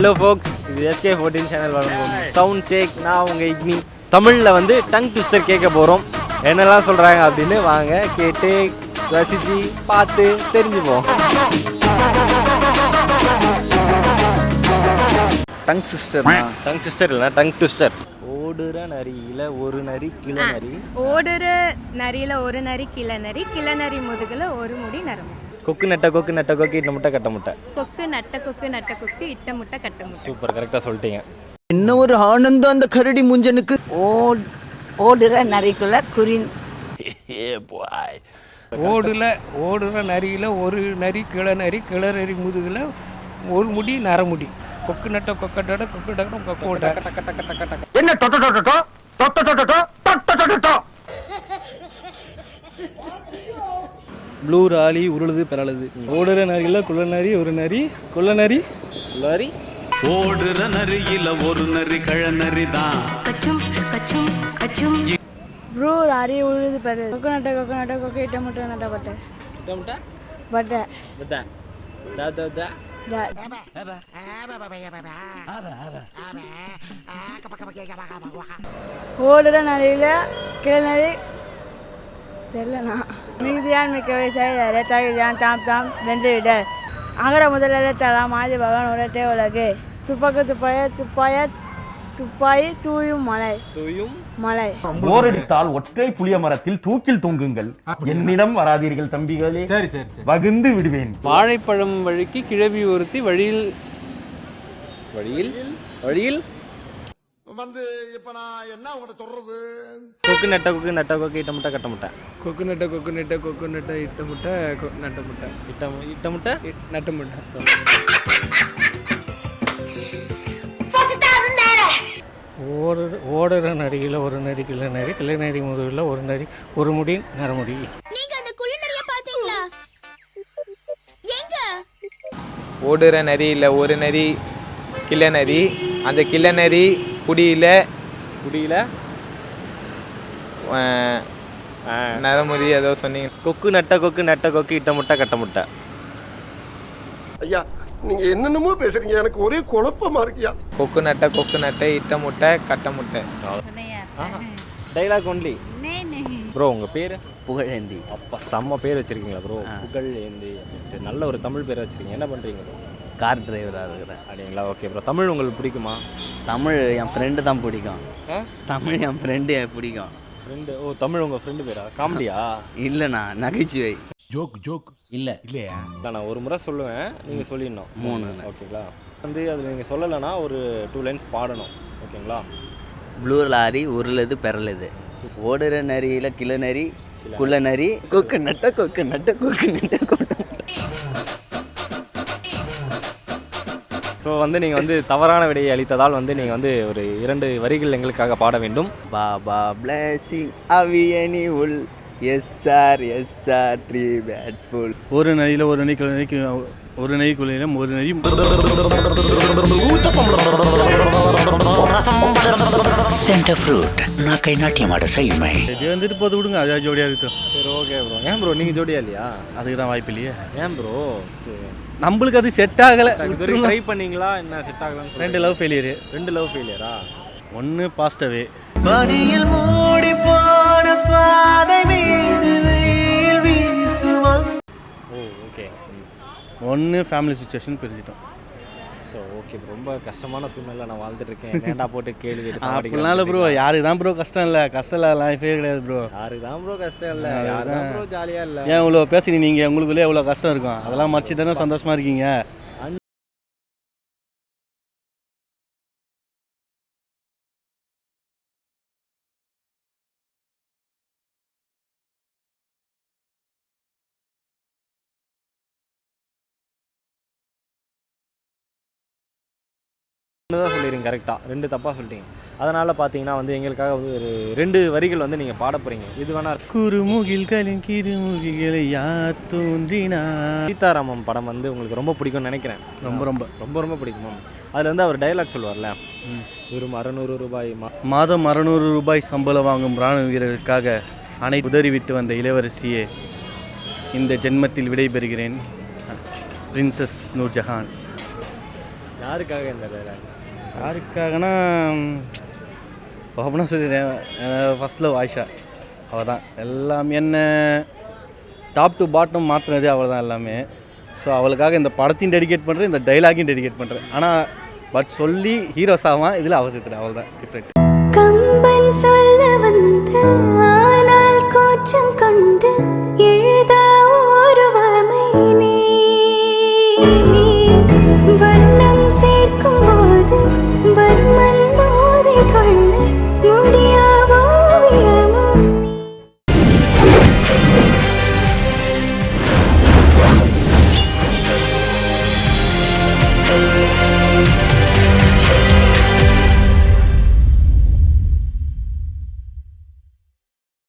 Hello ஃபோக்ஸ், இது SK14 channel வழங்கும் sound check. நான் உங்கள் இக்னி. தமிழில் வந்து டங் ட்விஸ்டர் கேட்க போகிறோம். என்னெல்லாம் சொல்கிறாங்க அப்படின்னு வாங்க கேட்டு ரசித்து பார்த்து தெரிஞ்சுப்போம். டங் சிஸ்டர் இல்லைனா டங் ட்விஸ்டர். ஓடுற நரியில் ஒரு நரி கிள நரி. ஓடுற நரியில் ஒரு நரி கிள நரி, கிள நரி முதுகில் ஒரு முடி நரம்பு. கொக்கு நட்ட கொக்கு நட்ட கொக்கு இட்ட முட்டை கட்ட முட்டை. கொக்கு நட்ட கொக்கு நட்ட கொக்கு இட்ட முட்டை கட்ட முட்டை. சூப்பர், கரெக்டாக சொல்லிட்டீங்க. என்ன ஒரு ஆனந்தம் அந்த கரடி முஞ்சனுக்கு. ஓடுற நரிக்குள்ள குறின். ஓடுற நரியில் ஒரு நரி கிளநரி, கிளநரி முதுகில் ஒரு முடி நரமுடி. கொக்கு நட்ட கொக்கட்ட கொக்கு டக்கம் கொக்கோட்ட. என்ன ப்ளூ ராலி உருளுது பிறழுது. ஓடுற நரியில் குள்ளநரி ஒரு நரி, குள்ளநரி லாரி. ஓடுற நரியில ஒரு நரி கழநரி தான். கச்சும் கச்சும் கச்சும். ப்ரூ அரி உழுது பெரு. கொக்கு நட்ட கொக்கு இட்ட முட்டை நட்ட பட்டை. இட்ட முட்டை பட்டை. பட்டை. ஓடுற நரியில் கிளநரி தெரியலண்ணா. மிகுதியான் மிக்கவை செய்தாரே தகுதியான் தாம் தாம் வென்று விட. அகர முதல தலாம் ஆதி பகவான் உரட்டே உலகு. துப்பாக்கு துப்பாயி தூயும் மலை. போரடித்தால் ஒற்றை புளிய மரத்தில் தூக்கில் தொங்குங்கள். என்னிடம் வராதீர்கள் தம்பிகளே, வகுந்து விடுவேன். வாழைப்பழம் வழிக்கு கிழவி ஒருத்தி வழியில் வந்து இப்ப நான் என்ன உங்கள்கிட்ட சொல்றது. கொக்கு நட்ட கொக்கு இட்ட முட்டை கட்ட முட்டை. கொக்கு நட்ட இட்ட முட்டை நட்ட முட்டை. இட்ட முட்டை நட்ட முட்டை. ஓடுற நரியில் ஒரு நரி கிளநரி, கிளநரி முதுகில் ஒரு நரி ஒரு முடி நரமுடி. ஓடுற நரியில் ஒரு நரி கிளநரி, அந்த கிளநரி குடியில் நரமுடி ஏதோ சொன்னீங்க. கொக்கு நட்ட கொக்கு இட்ட முட்டை கட்ட முட்டை. ஐயா நீங்க என்னென்னமோ பேசுறீங்க, எனக்கு ஒரே குழப்பமா இருக்கியா. கொக்கு நட்ட இட்ட முட்டை கட்ட முட்டை. Dialogue only. ப்ரோ உங்கள் பேர்? புகழேந்தி. அப்பா செம்ம பேர் வச்சுருக்கீங்களா ப்ரோ? புகழேந்தி. நல்ல ஒரு தமிழ் பேர் வச்சுருக்கீங்க. என்ன பண்ணுறீங்க ப்ரோ? கார் டிரைவராக இருக்கிறேன். அப்படிங்களா? Okay bro. தமிழ் உங்களுக்கு பிடிக்குமா? தமிழ் என் ஃப்ரெண்டு தான் பிடிக்கும். தமிழ் என் ஃப்ரெண்டு பிடிக்கும். ஃப்ரெண்டு? ஓ, தமிழ் உங்கள் ஃப்ரெண்டு பேரா? காமெடியா? இல்லைண்ணா, நகைச்சுவை. ஜோக் இல்லையா? நான் ஒரு முறை சொல்லுவேன், நீங்கள் சொல்லிடணும். 3. ஓகேங்களா? வந்து அது நீங்கள் சொல்லலைன்னா ஒரு 2 லைன்ஸ் பாடணும். ஓகேங்களா? ப்ளூ லாரி உருளுது பிறழுது. ஓடுற நரியில் கிளநரி குள்ளநரி, கொக்கு நட்ட கொட்டு. ஸோ வந்து நீங்கள் வந்து தவறான விடையை அளித்ததால் வந்து நீங்கள் வந்து ஒரு 2 வரிகள் எங்களுக்காக பாட வேண்டும். பாபா பிளஸிங் அவியனி உள் எஸ்ஆர் 3 பேட்ஸ் ஃபுல். ஒரு நரியில் ஒரு நரி கிளநரிக்கு ஒரு நரி குள்ளையிலும் ஒரு நரி. சென்டர் ஃப்ரூட் நான் கை நாட்டியம் ஆட செய்யுமே. இது வந்துட்டு போது விடுங்க, அது ஜோடியாக இருக்கும். சரி, ஓகே ப்ரோ. ஏன் ப்ரோ நீங்கள் ஜோடியா இல்லையா? அதுக்கு தான் வாய்ப்பு இல்லையே. ஏன் ப்ரோ? நம்மளுக்கு அது செட் ஆகலை. ட்ரை பண்ணீங்களா? என்ன செட் ஆகலான்னு? 2 லவ் ஃபெயிலியரு. 2 லவ் ஃபெயிலியரா? 1 பாஸ்டவே. பனியில் மூடி போன பாதை மீது வெயில் வீசுமா. Oh, okay. 1 ஃபேமிலி சுச்சுவேஷன் பிரிஞ்சிட்டோம். So okay bro. ரொம்ப கஷ்டமான சூழ்நிலை நான் வாழ்ந்துட்டு இருக்கேன். ஏன்டா போட்டு கேள்வி கேட்டு அப்படிலாம் இல்லை ப்ரோ. யாருக்கு தான் ப்ரோ கஷ்டம் இல்லை? கஷ்டம் இல்லை லைஃபே கிடையாது ப்ரோ. யாருக்கு தான் ப்ரோ கஷ்டம் இல்லை? யாரு தான் ப்ரோ ஜாலியாக இல்லை? ஏன் இவ்வளோ பேசுறீங்க நீங்கள்? உங்களுக்குள்ளே எவ்வளோ கஷ்டம் இருக்கும், அதெல்லாம் மறைச்சி தானே சந்தோஷமாக இருக்கீங்க. தான் சொல்லிடுங்க கரெக்டாக. 2 தப்பாக சொல்லிட்டீங்க. அதனால் பார்த்தீங்கன்னா வந்து எங்களுக்காக வந்து ஒரு 2 வரிகள் வந்து நீங்கள் பாட போகிறீங்க. இது வேணா. குறுமுகில்களின் கிருமுகிகளை யார் தோன்றினா. சீதாராமம் படம் வந்து உங்களுக்கு ரொம்ப பிடிக்கும்னு நினைக்கிறேன். ரொம்ப பிடிக்குமா? அதில் வந்து அவர் டைலாக் சொல்லுவார்ல, வெறும் 600 ரூபாய் மாதம் 600 ரூபாய் சம்பளம் வாங்கும் இராணுவ வீரருக்காக அனைத்து உதறிவிட்டு வந்த இளவரசியே, இந்த ஜென்மத்தில் விடைபெறுகிறேன். பிரின்சஸ் நூர்ஜஹான். யாருக்காக இந்த டைலாக்? யாருக்காகனா ஓப்பனாக சொல்லிடுறேன், ஃபஸ்ட்டில் ஆயிஷா அவள் தான் எல்லாமே. என்ன டாப் டு பாட்டம் மாற்றினது அவள் தான் எல்லாமே. ஸோ அவளுக்காக இந்த படத்தையும் டெடிகேட் பண்ணுறேன், இந்த டைலாகையும் டெடிகேட் பண்ணுறேன். ஆனால் பட் சொல்லி ஹீரோஸ் ஆவான், இதில் அவசியத்தில் அவள் தான் டிஃப்ரெண்ட். கம்பன் சொல்ல வந்த